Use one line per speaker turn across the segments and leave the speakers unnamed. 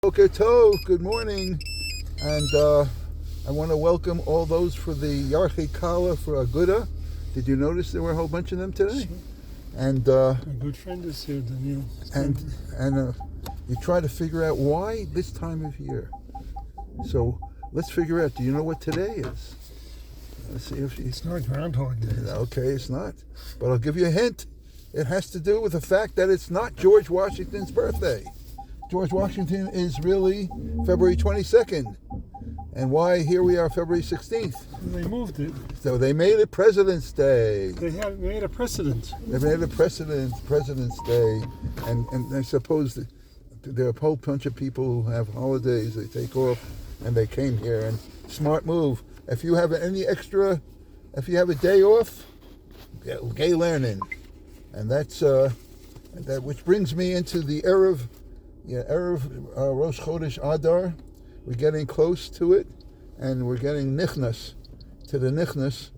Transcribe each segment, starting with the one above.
Boker Tov, good morning, and I want to welcome all those for the Yarchei Kala for Aguda. Did you notice there were a whole bunch of them today?
Sure.
And
a good friend is here, Daniel.
And you try to figure out why this time of year. So let's figure out. Do you know what today is? Let's see if
It's not Groundhog Day.
Okay, it's not, but I'll give you a hint. It has to do with the fact that it's not George Washington's birthday. George Washington is really February 22nd. And why here we are February 16th?
They moved it.
So they made it President's Day.
They made a precedent.
They made it President's Day. And I suppose that there are a whole bunch of people who have holidays, they take off, and they came here. And smart move. If you have any extra, if you have a day off, gay learning. And that's, that which brings me into the Erev Rosh Chodesh Adar. We're getting close to it, and we're getting nichnas, to the nichnas.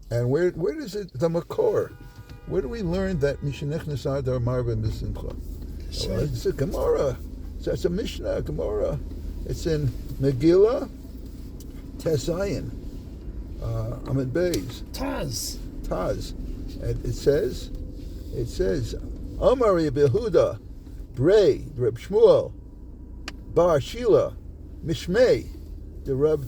And where does it, the makor? Where do we learn that Mishenichnas Adar Marvin B'Simcha? It's a Gemara. So it's a Mishnah, Gemara. It's in Megillah, Tezayin, Amid Beis. Taz. And it says, Amar Yehuda, Brei, Reb Shmuel, Bar Shila, Mishmei, the Rav,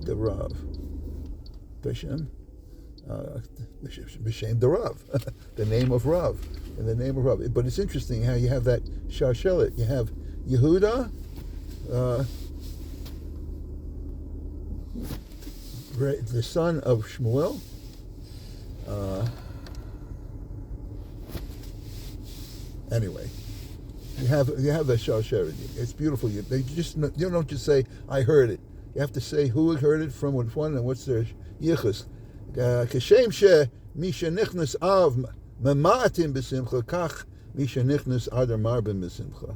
B'Shem, the Rav, the name of Rav, in the name of Rav. But it's interesting how you have that Sharshelet. You have Yehuda, the son of Shmuel, anyway, you have the Shalsheret. It's beautiful. You don't just say I heard it. You have to say who heard it from, which one, and what's their yichus. Kashem she misha nichnas av memaatim b'simcha kach misha nichnas adar marbin b'simcha.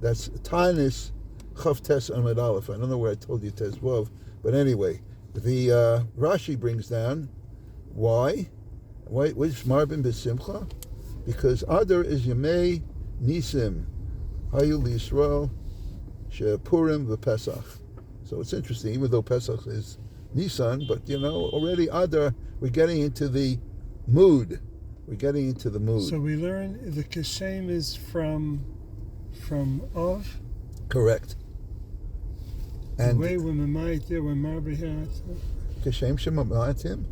That's Tanis Chav Tes Amid Aleph. I don't know where I told you Tes Vav, but anyway, the Rashi brings down why is marbin b'simcha? Because Adar is Yemei Nisim, Hayu Yisrael, She Purim v'Pesach. So it's interesting, even though Pesach is Nisan, but already Adar, we're getting into the mood.
So we learn the Kashem is from Of.
Correct. And
the way we're Mamait there, we're Marbihat.
Kashem Shemamatim.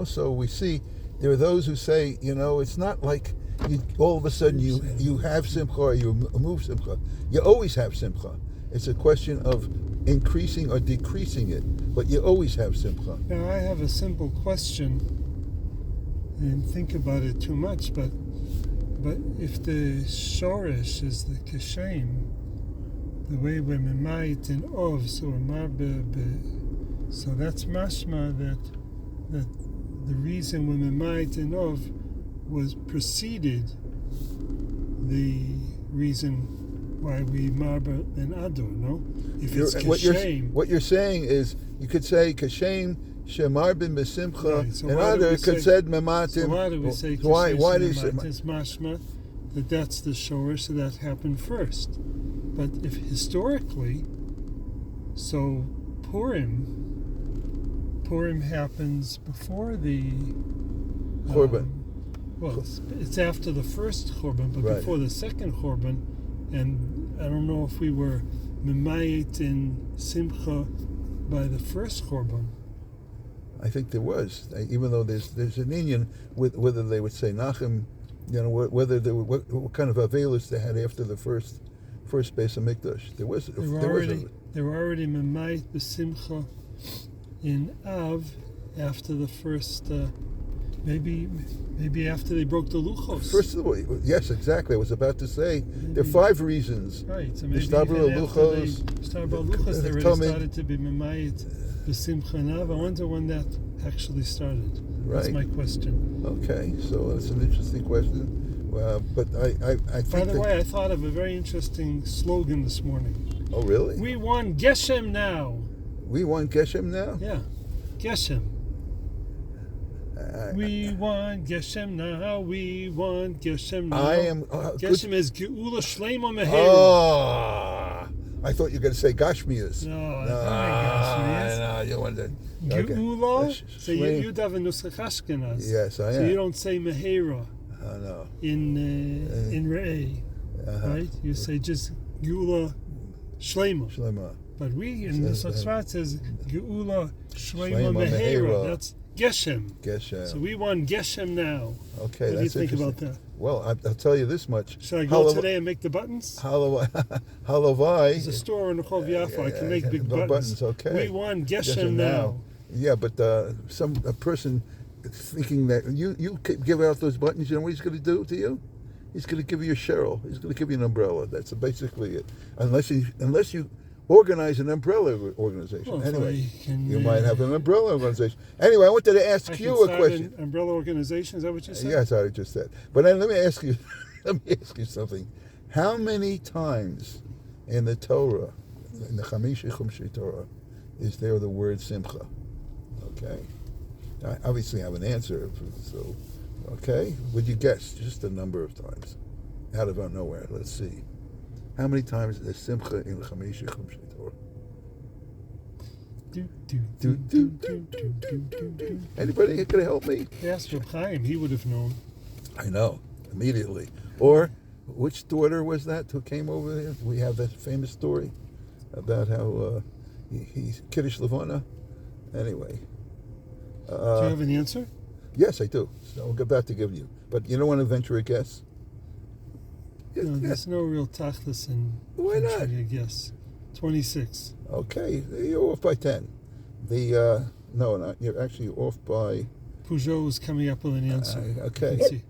So we see there are those who say, it's not like all of a sudden you have simcha or you move simcha. You always have simcha. It's a question of increasing or decreasing it, but you always have simcha.
Now I have a simple question. I didn't think about it too much, but if the shorish is the kashem, the way we're memait in ov, so so that's mashma that the reason we're memait in ov was preceded the reason why we marba and ador, no? If it's kashem.
What you're saying is, you could say kashem shemar bin besimcha,
right, so
and ador could said mematim.
So why do we say
why do you say
it's mashma that's the shorish, so that happened first? But if historically, so Purim happens before the
Churban.
It's after the first Churban, but before the second Churban, and I don't know if we were Memayit in Simcha by the first Churban.
I think there was, even though there's an Indian with whether they would say Nachem, whether they were, what kind of Avelis they had after the first Beis HaMikdash. They were already Memayit b'Simcha in Av after the first. Maybe after they broke the luchos. First of all, yes, exactly. I was about to say there are 5 reasons.
Right. So maybe even after they already started to be memayit b'simcha and Av. I wonder when that actually started.
Right.
That's my question.
Okay, so that's an interesting question. But I think.
By the way, I thought of a very interesting slogan this morning.
Oh, really?
We won Geshem now.
We won Geshem now?
Yeah, Geshem. We want Geshem now. We want Geshem now.
I am.
Geshem is Geula Shleima Meher.
Oh, I thought you were going to say Gashmias.
No,
No, you wanted
Geula. So you
Shleim.
daven Nusach Ashkenaz.
Yes, I am.
So you don't say Mehera
Oh, no.
in Re'eh, right? You say just Geula Shleima.
Shlema.
But we in the Sachsvat says Geula Shleima
Shleima
Mehera.
Mehera.
That's Geshem.
Geshem.
So we want Geshem now.
Okay,
What do you
that's
think about
interesting.
that?
Well, I'll tell you this much.
Should I go today and make the buttons?
Halavai.
There's a store in Rehov Yafa. I can make big
no
buttons.
Okay.
We want Geshem now.
Yeah, but a person thinking that you give out those buttons, you know what he's going to do to you? He's going to give you a Cheryl. He's going to give you an umbrella. That's basically it. Unless you organize an umbrella organization.
Well,
anyway,
can,
you might have an umbrella organization. Anyway, I wanted to ask you a question.
An umbrella organization, is that what you said?
Yes, I just said. But then let me ask you something. How many times in the Torah, in the Chamishi Chumshi Torah, is there the word Simcha? Okay. I obviously have an answer, so, okay. Would you guess just a number of times? Out of nowhere, let's see. How many times is Simcha in the Chamishi Chumshi Torah? Anybody can help me?
Ask Reb Chaim, he would have known.
I know, immediately. Or, which daughter was that who came over here? We have that famous story about how he's Kiddush Levana. Anyway.
Do you have an answer?
Yes, I do. So I'm about to give you. But you don't want to venture a guess?
No, there's no real tachlis in
Why not?
I guess. 26.
Okay, you're off by 10. No, you're actually off by...
Peugeot was coming up with an answer.
Okay.
Let's see.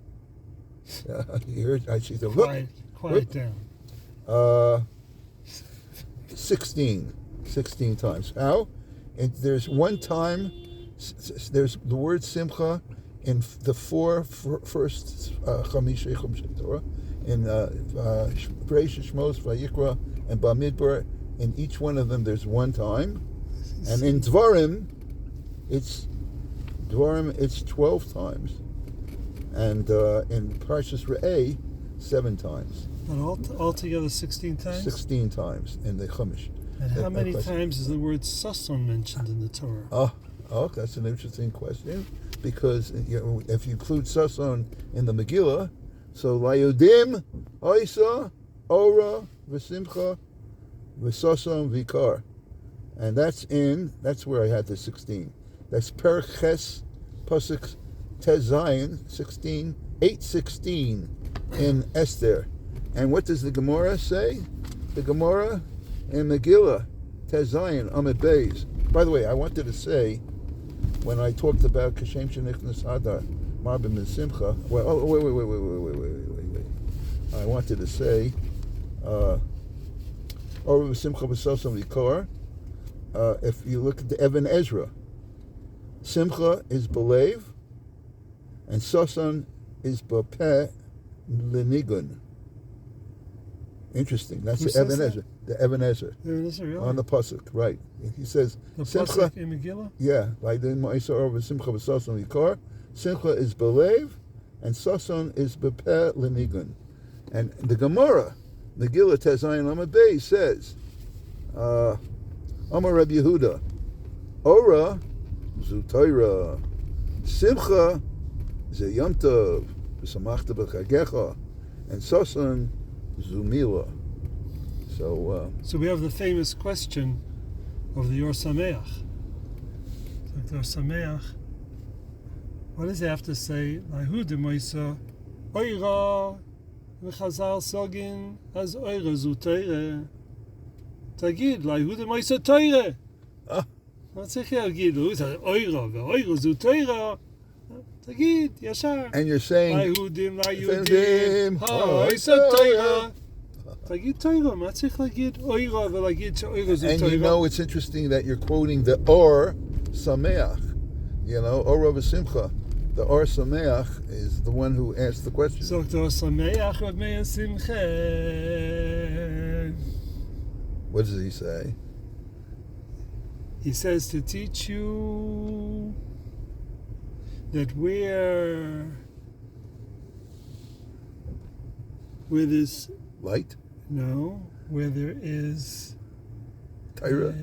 I see the look.
Quiet down.
16 times. How? And there's one time, there's the word Simcha in the four first Chamishi Chumshi Torah, in Bereishis, Shmos, Vayikra, and Bamidbar. In each one of them, there's one time, and in Dvarim, it's 12 times, and in Parshas Re'eh, 7 times.
But altogether 16 times?
16 times in the Chumash.
And how many times is the word Sason mentioned in the Torah?
Oh, that's an interesting question, because if you include Sason in the Megillah, so Layudim, Oisa, Ora, V'Simcha, V'Sason, V'Ikar. And that's where I had the 16. That's Perek Ches, Pasuk Tez Zayin, 16, 8:16 in Esther. And what does the Gemara say? The Gemara in Megillah, Tez Zayin, Amid Beis. By the way, I wanted to say, when I talked about Kashem Shenichnas Adar, Marbim and Simcha, well, wait. I wanted to say, Or Simcha B'Sason V'Ikar. If you look at the Even Ezra, Simcha is Belev, and Sason is Bapeh Lenigun. Interesting. That's
Who
the Even
says that?
Ezra. The Even Ezra.
There is, really?
On the pasuk, right? He says
The
Simcha.
pasuk in Megillah?
Yeah, like the Ma'aseh over Simcha v'Sason Yikar. Simcha is Belev, and Sason is Bepeh Lenigun. And the Gemara, Megillah Tezayin Amud Beis says, Amar Reb Yehuda, Ora Zutayra, Simcha Ze Yom Tov, V'Samachta B'Chagecha, and Sason Zumila.
So we have the famous question of the Yor Sameach. The Yor Sameach, what does he have to say? Lahudim Moisa, Oira, V'Chazal Sogin, as Oira Zuteire. Tagid, Lahudim Moisa Teire. מה צריך להגיד? הוא אומר, אוירה, ואוירה זו תוירה. תגיד, ישר.
And you're saying,
ליהודים, האויסה תוירה. תגיד תוירה, מה צריך להגיד? אוירה, ולהגיד שאוירה זו
and
תוירה.
you know it's interesting that you're quoting the Or Sameach. You know, Ora v'Simcha. The Or Sameach is the one who asked the question.
זאת אור שמח רב מאיר שמחה.
What does he say?
He says to teach you that where there's
Light?
where there is
Tyra?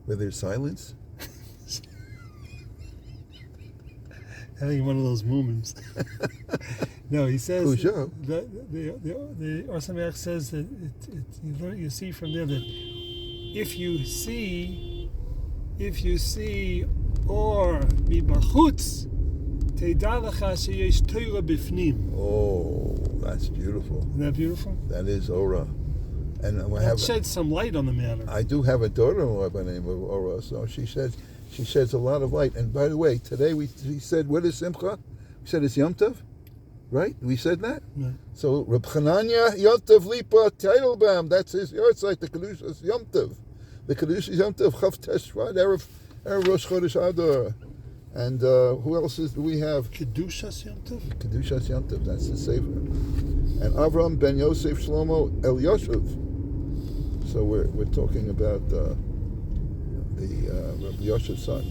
Where there's silence?
I think one of those moments. No, he says
Peugeot.
the Or Sameach says that you see from there that if you see or mibachutz teidah lecha sheyesh Torah bifnim.
Oh, that's beautiful.
Isn't that beautiful?
That is Ora. And I
That sheds some light on the matter.
I do have a daughter-in-law by the name of Ora, so she sheds a lot of light. And by the way, today we said, what is Simcha? We said it's Yom Tov, right? We said that?
No.
So Reb Chananya Yom Tov Lipa Teitelbaum, that's his yahrzeit, the Kedushas Yom Tov. The Kedushas Yom Tov, Chav Teshvat, Erev Rosh Chodesh Adar. And who else do we have?
Kedushas Yom Tov?
Kedushas Yom Tov, that's the Sefer. And Avram ben Yosef Shlomo El Yoshev. So we're talking about the Rabbi Yoshev's son,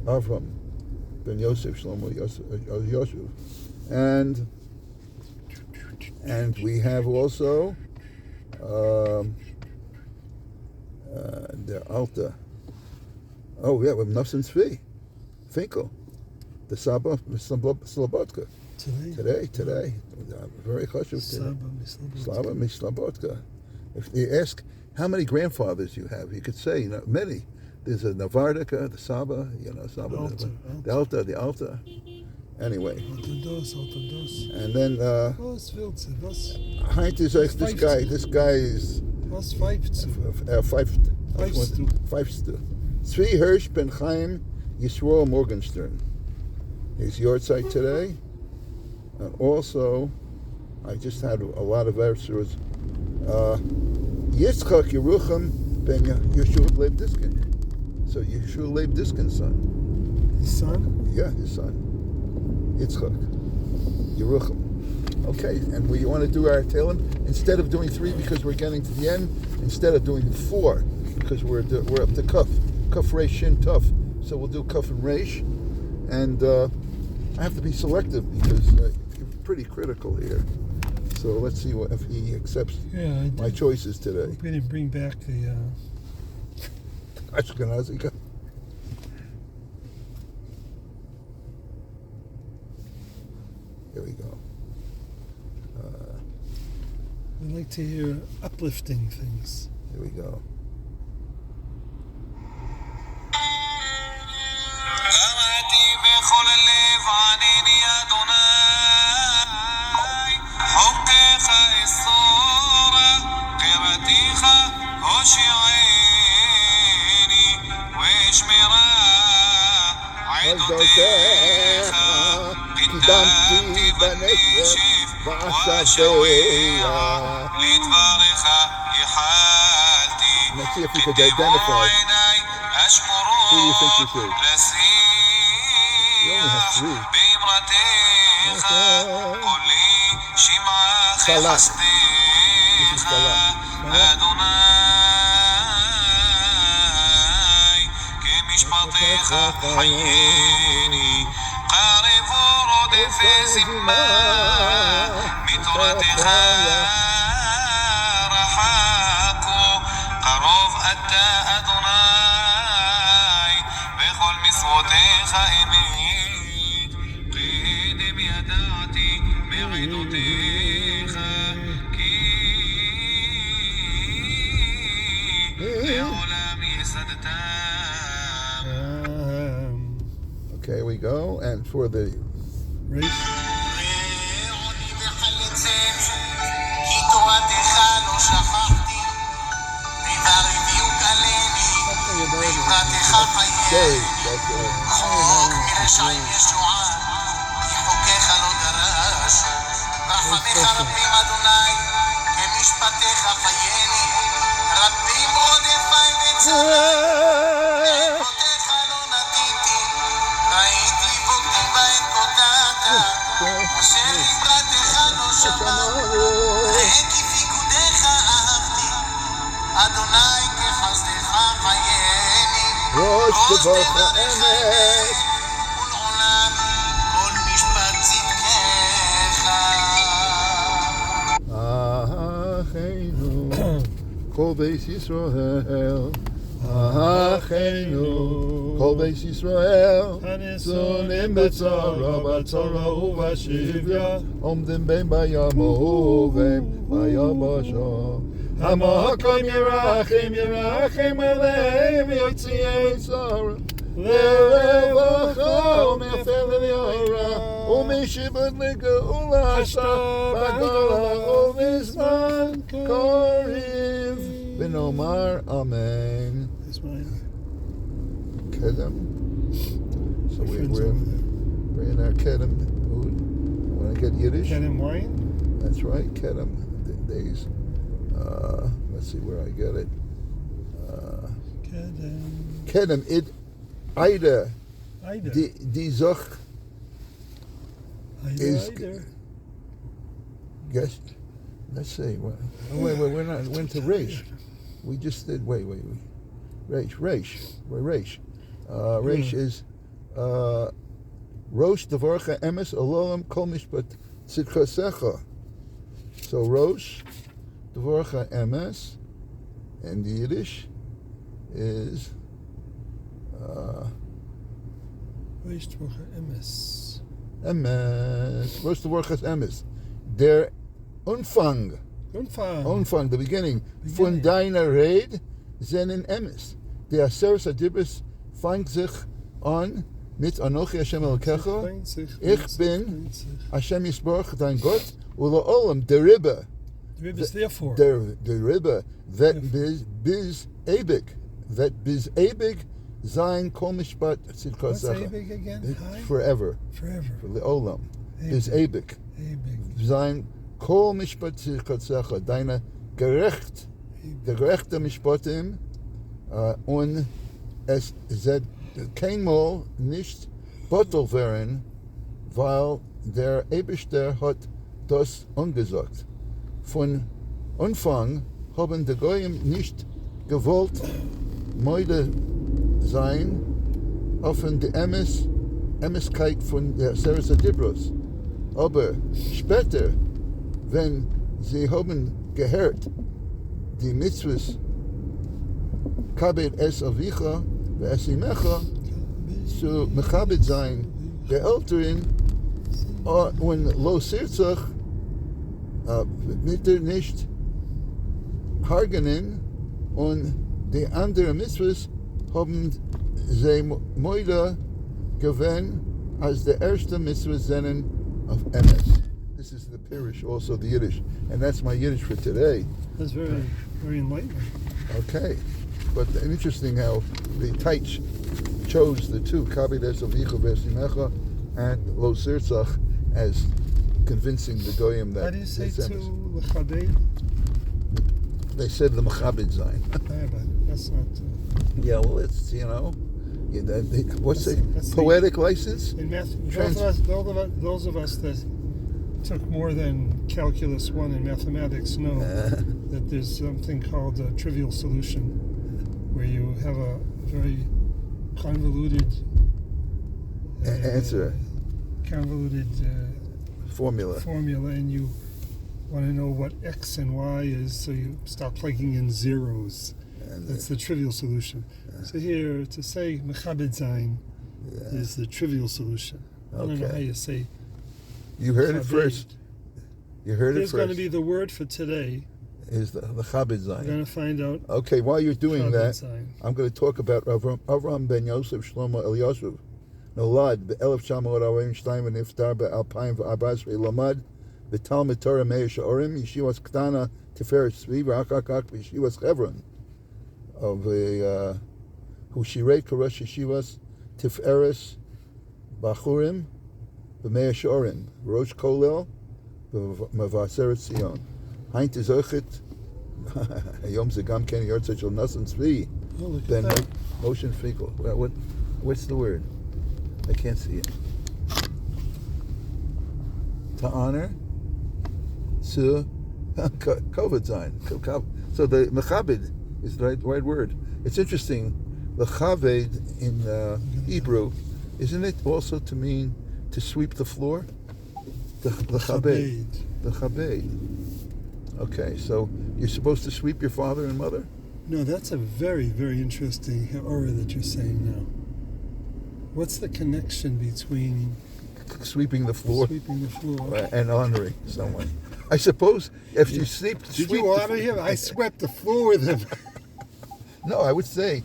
Avram ben Yosef Shlomo Yoshev, and we have also the Alta. Oh yeah, with Nafsin Tzvi, Finkel, the Saba Slabotka. Today, very chashuv today. Saba Mislabotka. If they ask how many grandfathers you have, you could say many. There's a Navardika, the Saba, Saba, the Alta. Anyway. And then Heint is like this guy is Pfeifster. Tzvi Hirsch ben Chaim Yisroel Morgenstern. His yahrzeit today. And also, I just had a lot of verses. Yitzchak Yerucham ben Yeshua Leib Diskin. So Yeshua Leib Diskin's son.
His son?
Yeah, his son. Yitzchak Yerucham. Okay, and we want to do our Tehillim instead of doing 3 because we're getting to the end. Instead of doing 4 because we're up to Kuf Reish Shin Tuf. So we'll do Kuf and Reish, and I have to be selective because you're pretty critical here. So let's see if he accepts my choices today.
We didn't bring back the
Ashkenazi guy. Here we go.
I like to hear uplifting things.
Here we go. קידמתי בנשף בעשביה. Let's see if we could identify. Who do you think this is? We only have 3. Salat. This is Salat. כמשפטך חייני קרב ורודף זממה מתורתך רחקו קרוב אתה אדוני בכל מצוותיך אמת קדם ידעתי מעדותיך כי לעולם יסדתם. Okay, we go, and for the
race.
אדוני כחסדך חייני,
ראש
כל
דברך
דבריך
אמת.
ולעולם כל משפט צדקך.
אחינו כל בית ישראל, אחינו כל בית ישראל, שונאים בצרה בצרה ובשביה, עומדים בין בים ובין ביבשה. המקום ירחם עליהם יוציאי צרה לרווחה ומפר לירה ומשיבת לגאולה בגולה ובזמן קריב ונאמר אמן.
That's mine.
Kedem. So
Friends
we're
over there.
in our Kedem mood. Want to get Yiddish?
Cat and wine?
That's right, Kedem days. Let's see where I get it.
Cat and
Kedem id Ida
Ida.
die Zoch is
Ida.
guess. Let's see. Wait, we're not went to Reish. We just did. Wait. Reish. Reish is Rosh Devorcha Emes Alolam Kol Mishpat Tzidchosecha. So Rosh Devorcha Emes, and the Yiddish is
Reish Tvocha Emes.
Emes. Rosh Devorcha Emes. Der Umfang, the beginning. Von deiner Rede sind in Emes. Der Aseres Adibris fängt sich an mit Anochi Hashem Elokecha. Ich bin Hashem Yisborach, dein Gott. Ula Olam, der Ribbe.
The rib is therefore.
Der Ribbe, that biz Abig. That biz Abig, sein Kol Mishpat Tzidkot
What's
Zecha.
Abig again? High?
Forever.
Forever.
For the Olam. Biz Abig.
Abig.
Sein Kol Mishpat Tzidkot Zecha. Deine gerechte Mishpatim und es zed kein Mal nicht bottel werden, weil der Eibishter hat das angesagt. Von Anfang haben die Goyim nicht gewollt Moide sein auf die Emeskeit von der Seres Adibros. Aber später, wenn sie haben gehört, die Mitzvahs Kabed es Avicha ve es Imecha zu Mechabed sein, der Älteren, und lo sirzach mit nicht hargenen, und die anderen Mitzvahs haben sie Moida gewähnt als der erste Mitzvah sind of Emes. This is the Pirish, also the Yiddish, and that's my Yiddish for today.
That's very, very enlightening.
Okay, but interesting how the Taich chose the two, Kabed es Avicha Vesimecha and Lo Sirzach, as convincing the Goyim that
How do you say
it's
to
Emes.
Lechabed?
They said the Mechabed Zayin.
Yeah, but that's not.
Yeah, well, it's, what's
That's
the poetic license?
In math,
Trans-
those of us that took more than Calculus 1 in mathematics know that there's something called a trivial solution, where you have a very convoluted
Answer.
Convoluted
Formula.
and you want to know what x and y is, so you start plugging in zeros.
And
That's the trivial solution. So here, to say Mechabed Zayin is the trivial solution. I don't know how you say.
You heard it
Chabed.
first. You heard
Here's
it
going to
first.
be the word for today.
Is the Chabed
We're
Zayin.
going to find out.
Okay, while you're doing
Chabed
that,
Zayin.
I'm going to talk about Avram ben Yosef Shlomo Eliashiv. נולד ב-1942 ונפטר ב-2014, למד בתלמוד תורה מאה שערים, ישיבת קטנה תפארת צבי, ואחר כך בישיבת חברון. הוא שירת כראש ישיבת תפארת בחורים במאה שערים, ראש כולל במבשרת ציון. היית זוכת, היום זה גם כן יורצייט של נסן צבי,
Oh, look at
בן
that.
מושן פיקל. What's the word? I can't see it. To honor, to kavod zayin. So the mechabed is the right word. It's interesting. Lechaved in Hebrew, isn't it also to mean to sweep the floor? Lechabed. Lechabed. Okay, so you're supposed to sweep your father and mother?
No, that's a very, very interesting aura that you're saying now. What's the connection between
Sweeping the floor
sweeping the floor?
and honoring someone. I suppose if you
Did
sweep
you honor him? I swept the floor with him.
No, I would say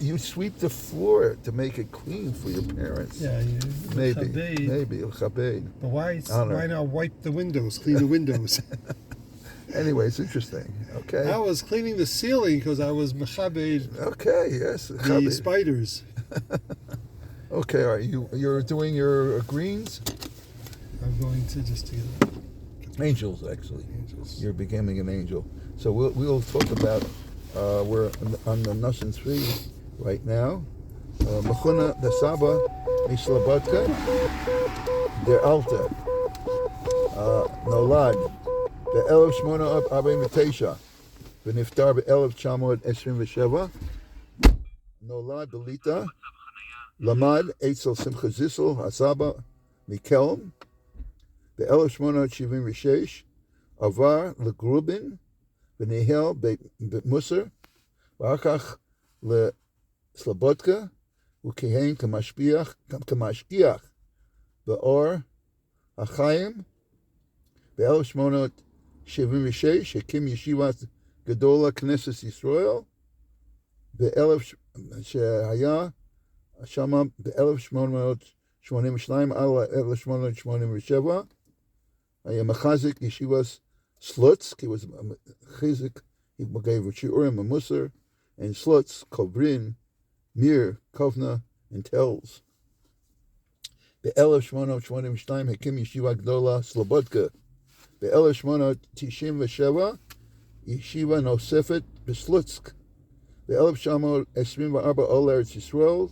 you sweep the floor to make it clean for your parents.
Yeah,
Maybe Chabed.
But why
Honor.
not wipe the windows, clean the windows?
Anyway, it's interesting. Okay.
I was cleaning the ceiling because I was mechabed
Okay. Yes.
the
Chabed.
spiders.
Okay. All right. You're doing your greens.
I'm going to just do
Angels, actually.
angels.
You're becoming an angel. So we'll talk about. We're on the Nushin 3 right now. Mechuna the Saba Mislabatka Der Alta Nolad ב-1849 ונפטר ב-1927. נולד בליטא, למד אצל שמחה זיסל הסבא מקלם. ב-1876 עבר לגרובין וניהל במוסר, ואחר כך לסלובודקה, וכיהן כמשגיח באור החיים. ב-1876 הקים ישיבת גדולה כנסת ישראל, שהיה שם ב-1882 עד 1887. היה מחזיק ישיבת Sluts, he was chizik, he gave shiurim and musar, and Sluts, Kovrin, Mir, Kovna, and Tells. ב-1882 הקים ישיבה גדולה סלובודקה. ב-1897 ישיבה נוספת בסלוצק. ב-1924 עולה לארץ ישראל,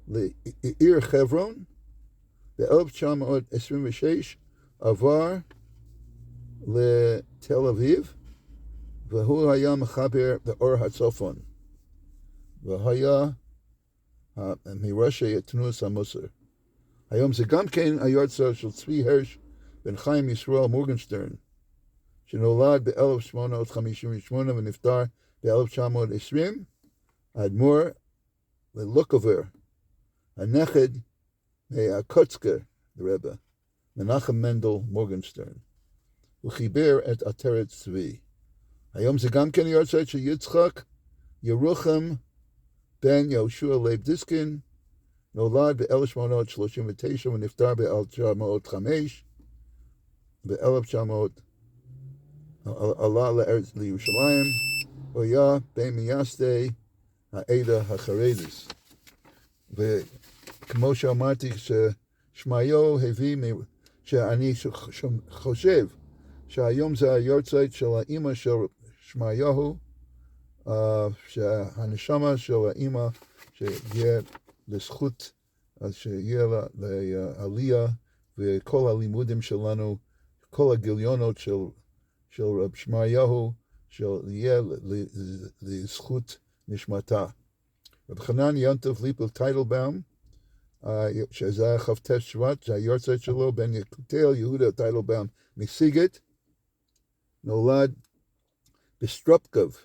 לעיר חברון. ב-1926 עבר לתל אביב, והוא היה מחבר באור הצפון, והיה מראשי תנועת המוסר. היום זה גם כן היורצייט של צבי הרש בן חיים ישראל מורגנשטרן, שנולד ב-1858 ונפטר ב-1920, האדמו"ר ללוקובר, הנכד מהקוצקר רבה, מנחם מנדל מורגנשטרן. הוא חיבר את עטרת צבי. היום זה גם כן יורצייט של יצחק ירוחם בן יהושע לייב דיסקין, נולד ב-1839 ונפטר ב-1905. ב-1900 עלה לארץ לירושלים, הוא היה בין מייסדי העדה החרדית. וכמו שאמרתי, ששמעיהו הביא, שאני חושב שהיום זה היורצייט של האמא של שמעיהו, שהנשמה של האמא שיהיה לזכות, שיהיה לעלייה, וכל הלימודים שלנו, כל הגיליונות של רב שמעיהו, שיהיה לזכות נשמתה. רב חנן יונטוב ליפל טייטלבאום, שזה כ"ט שבט, זה היורצייט שלו, בן יקותיאל יהודה טייטלבאום מסיגט, נולד בסטרופקוב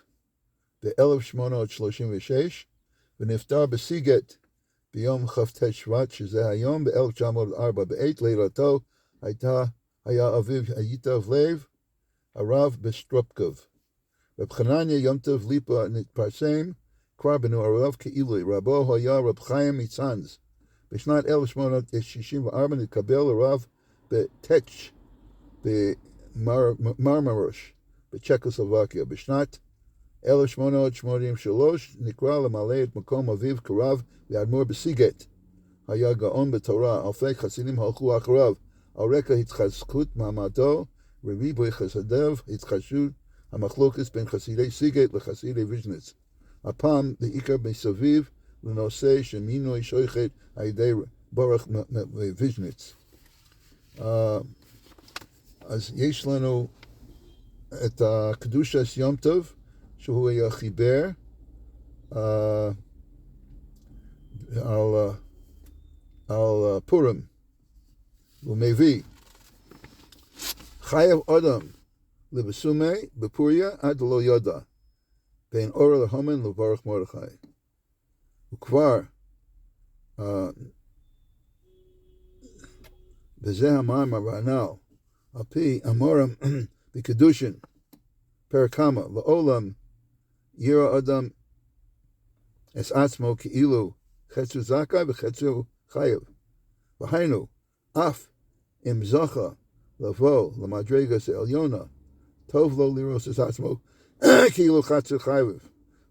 ב-1836, ונפטר בסיגט ביום כ"ט שבט, שזה היום ב-1904. בעת לידתו היה אביו היטב לב, הרב בסטרופקוב. רב חנניה יום טוב ליפה נתפרסם כבר בנעוריו כעילוי. רבו היה רב חיים מצאנז. בשנת 1864 נתקבל לרב בטץ' במרמרוש בצ'קוסלובקיה. בשנת 1883 נקרא למלא את מקום אביו כרב ואדמו"ר בסיגט. היה גאון בתורה, אלפי חסידים הלכו אחריו על רקע התחזקות מעמדו וריבוי חסדיו, התחדשות המחלוקת בין חסידי סיגט לחסידי ויז'ניץ. הפעם בעיקר מסביב לנושא של מינוי שייכת על ידי ברוך ויז'ניץ. אז יש לנו את הקדושת יום טוב, שהוא היה חיבר al Purim, umevi. Chayav Adam lebesume bepuria ad lo yoda, bein ora lehomen levarach Mordechai. Ukvar bezeh hamar ranal al pi amoram b'kedushin perakama leolam yira adam es atzmo ki'ilu chetzu zakai v'chetzu chayav v'hainu af im zacha lavo lamadregas elyona tov lo liros es atzmo ki'ilu chetzu chayav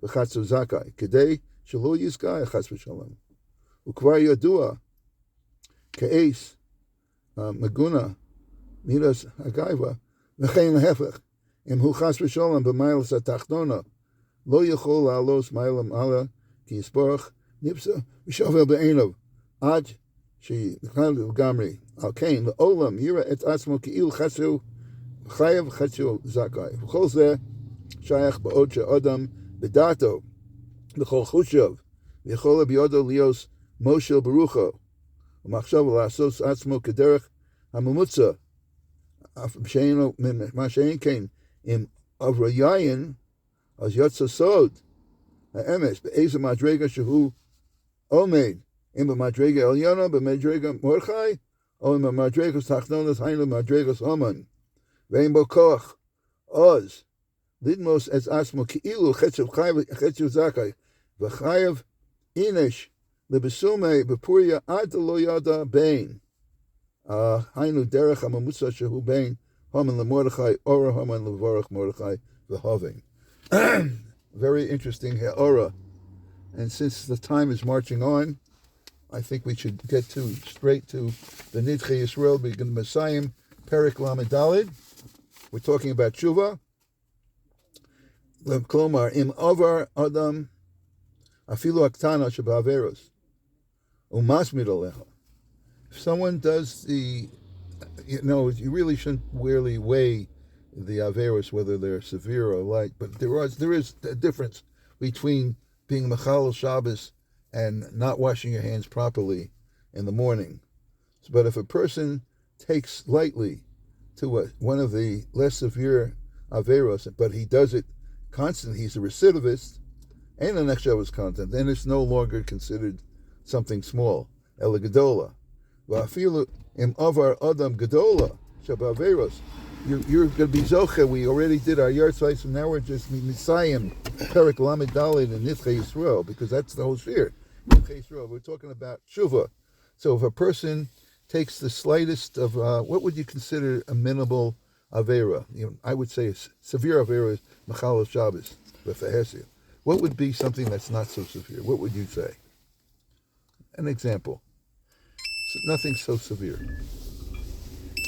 v'chetzu zakai kedei shelo yizkai chas v'shalom ukvar yadua ke'es maguna midas hagaiva v'chein lehefech im hu chas v'shalom b'mailas atachdona lo yachol la'alos mailam ala ki yisborach nipsa v'shovel be'enov ad she'nechal gamri al kain le'olam yira et atzmo ki'il chetzu chayav chetzu zakai v'chol zeh shayach ba'od she'adam b'dato v'chol chushav v'chol b'yodo lios moshel berucho u'machshav la'asos atzmo kederech hamumutza she'eno ma she'en kain im avrayayin as yotza sod ha'emes be'eza madrega shehu omed im b'madrega elyona b'madrega Mordechai o im b'madregas tachnonas hainu madregas Haman ve'im bo koach oz lidmos es asmo ki'ilu chetzu chayav chetzu zakai v'chayav inish lebesume b'puria ad lo yada bein hainu derech hamamutza shehu bein Haman leMordechai ora Haman levarach Mordechai v'hoving. Very interesting ha'ora. And since the time is marching on, I think we should get straight to the Nidchei Israel, begin Messiah, Perek Lamed Daled. We're talking about tshuva. Klomar im avar adam afilu aktana shebaveros umasmid alecha. If someone does you really shouldn't really weigh the averos, whether they're severe or light, but there is a difference between being machal Shabbos and not washing your hands properly in the morning. But if a person takes lightly to one of the less severe averos, but he does it constantly, he's a recidivist, and an Shabbos content, then it's no longer considered something small. Ela gedola, va'afilu im avar adam gedola shabaveros. You're going to be zoche. We already did our yard sites, and now we're just Misayim, Perek Lamed Daled, and Nidchei Yisrael, because that's the whole shir. Nidchei Yisrael. We're talking about tshuva. So if a person takes the slightest of, what would you consider a minimal avera? I would say a severe avera is Machal Shabbos, B'Fahesiyah. What would be something that's not so severe? What would you say? An example. So nothing so severe.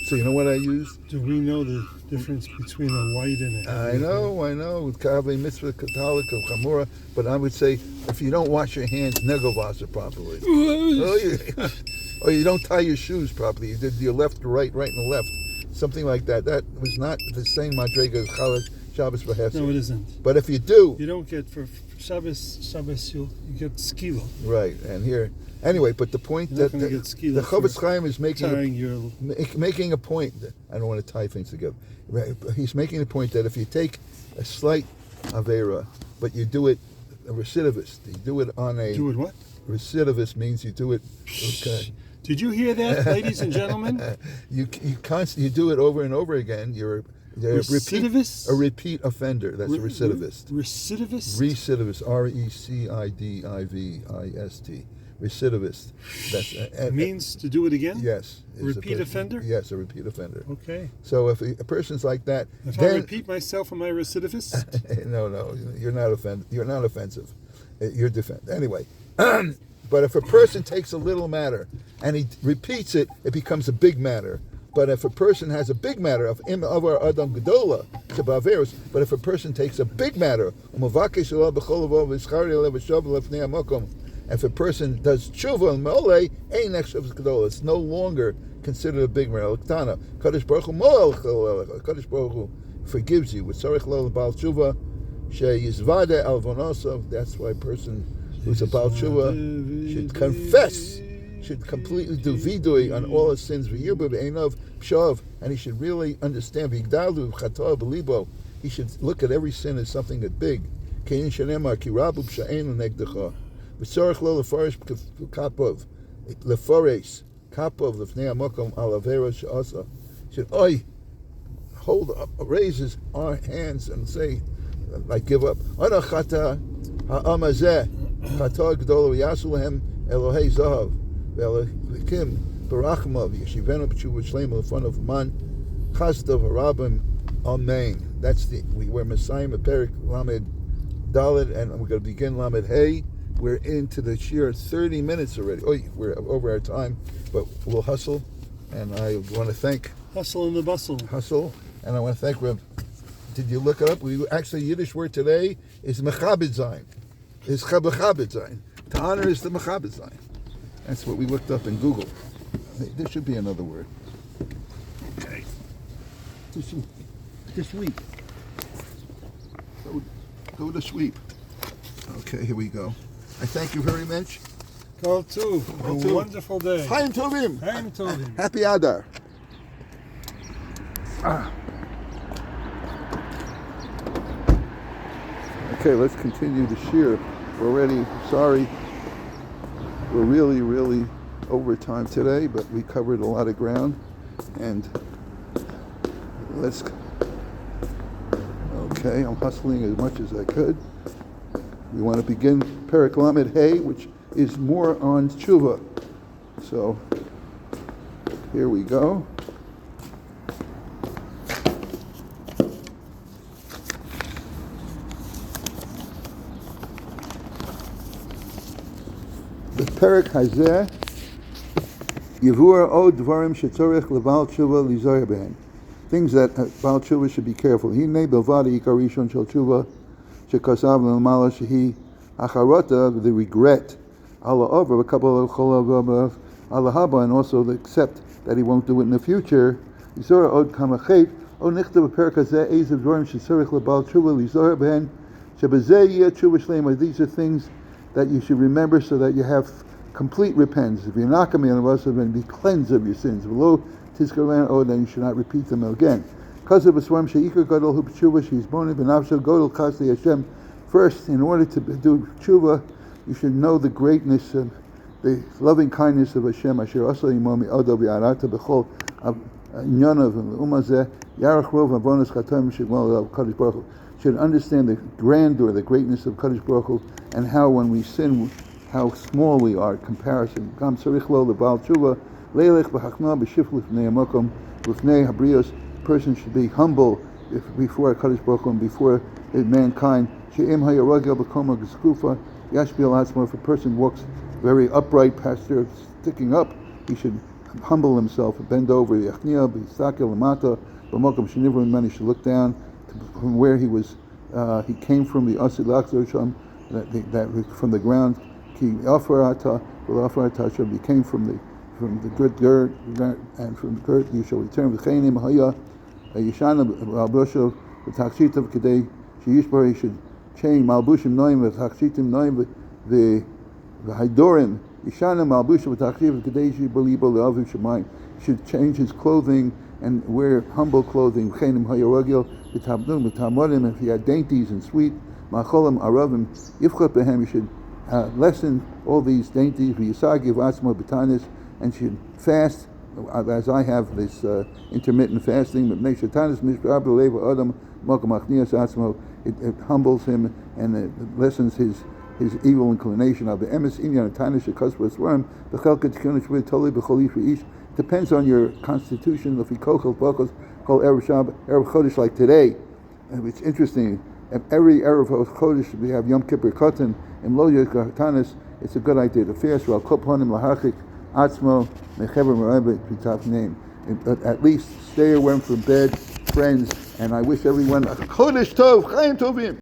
So you know what I use?
Do we know the difference between a light and a heavy?
I know. With Kaveh Mitzvah, Katalik, or Chamura, but I would say if you don't wash your hands, negovasa properly. Or you don't tie your shoes properly. You did your left to right, right and left. Something like that. That was not the same madrega as Chalak Shabbos B'Hesed.
No, it isn't.
But if you do...
You don't get, for Shabbos you get skilo.
Right, and here... Anyway, but the point
You're
that
not gonna
the
get skila
Chavetz Chaim is making a point. I don't want to tie things together. He's making a point that if you take a slight avera, but you do it a recidivist, you do it on a...
Do it what?
Recidivist means you do it... Okay.
Did you hear that, ladies and gentlemen?
You do it over and over again. You're
recidivist?
A repeat offender. That's a recidivist.
Recidivist?
Recidivist. Recidivist. Recidivist. That
means to do it again?
Yes.
Repeat offender?
Yes, a repeat offender.
Okay.
So if a person's like that,
if
then,
I repeat myself, am I recidivist?
No, you're not You're not offensive. You're Anyway, but if a person takes a little matter and he repeats it, it becomes a big matter. But if a person has a big matter of our Adam Gedola, but if a person takes a big matter, if a person does tshuva and me'olei, ain't nechshav gedola. It's no longer considered a big matter. Kadosh Baruch Hu forgives you. With sarich lo bal tshuva, Sheyizvade alvonosav. That's why a person who's a Baal Tshuva should confess, should completely do vidui on all his sins. V'yirbu b'einav pshav, and he should really understand. V'yigdalu chatoah b'libo. He should look at every sin as something that's big. Kein shenemar ki rabu psha'enu negdecha. V'tzorich lo lefarish kapov. Lefares kapov lefnei amokom al avera she'asa. He should hold up, raise his hands and say, like, give up. Ana chata ha'amazeh chata gdolo yasu lehem Elohei zahav ve'elokim barachmav yeshivenu b'tshuva shleima l'fanav man chasdav harabim. Amen. That's we're Messiah Perik Lamed Dalet, and we're going to begin Lamed Hey. We're into the shir 30 minutes already. We're over our time, but we'll hustle. And I want to thank
Hustle in the bustle.
Hustle, and I want to thank Reb. Did you look it up? Actually, Yiddish word today is mechabed zayin. Is chabachabed zayin. To honor is the mechabed zayin. That's what we looked up in Google. There should be another word. Okay. To sweep. Go to sweep. Okay, here we go. I thank you very much.
Kol Tuv. A wonderful day.
Chaim Tovim.
Chaim Tovim.
Happy Adar. Okay, let's continue the shir. We're already, sorry, we're really over time today, but we covered a lot of ground. And okay, I'm hustling as much as I could. We want to begin Perek Lamed Hey, which is more on tshuva. So, here we go. The Perek Hazeh, Yivur od dvarim shetzorech leval tshuva lizoyer behen. Things that Baal Tshuva should be careful. Hinei belvadi ikar rishon shel tshuva shekasav l'mala shehi acharota, the regret, Allah over, v'kabel cholav Allah haba, and also the accept that he won't do it in the future. Yizora od kamachet, o nichtav perek hazeh ezav dvarim shetzorech leval tshuva lizoyer behen shebezeh yeh tshuva shleima. These are things that you should remember so that you have complete repentance. If you're not going to be on the and be cleansed of your sins. Below Tizkaran, then you should not repeat them again. Because of a swarm sheikar gadol hu b'tshuva, she's born in benavshel gadol chasdei Hashem. First, in order to do tshuva, you should know the greatness of the loving kindness of Hashem. Asher asa imo mi'odo v'yarata b'chol inyonav u'mazeh yarach rov avonos chatoim shegmal Kadosh Baruch Hu. Should understand the grandeur, the greatness of Kadosh Baruch Hu, and how when we sin, how small we are in comparison. Gam tzarich lo lebal tshuva leilech b'chachma b'shiflut v'nei amokom v'nei habrios. Person should be humble before Kadosh Baruch Hu and before mankind. She'im hayaragel b'koma geskufa yashbiel atzmo. If a person walks very upright, pastor sticking up, he should humble himself and bend over. Yachnia b'yisakel lamata b'mokom shenivru mimani. Should look down from where he was. He came from the asid lachzor sham, that from the ground. Ki afarata v'lafarata. He came from the good dirt, and from the dirt you shall return. V'cheinim haya yishana malbusha v'tachshitav kedei sheyishbar. He should change malbushim noim v'tachshitim noim v'haidorim yishana malbusha v'tachshitim kedei sheyishbar libo le'aviv shemayim. He should change his clothing and wear humble clothing. V'cheinim haya ragil v'tabnum v'tamorim. If he had dainties and sweet macholim aravim yifchat behem, he should lessen all these dainties, and should fast, as I have this intermittent fasting. It humbles him and it lessens his evil inclination. Depends on your constitution. Like today, it's interesting. Every Erev Chodesh we have Yom Kippur Katan and Lo Yekatanis. It's a good idea to fast. At least stay away from bad friends. And I wish everyone a Chodesh Tov, Chaim Tovim.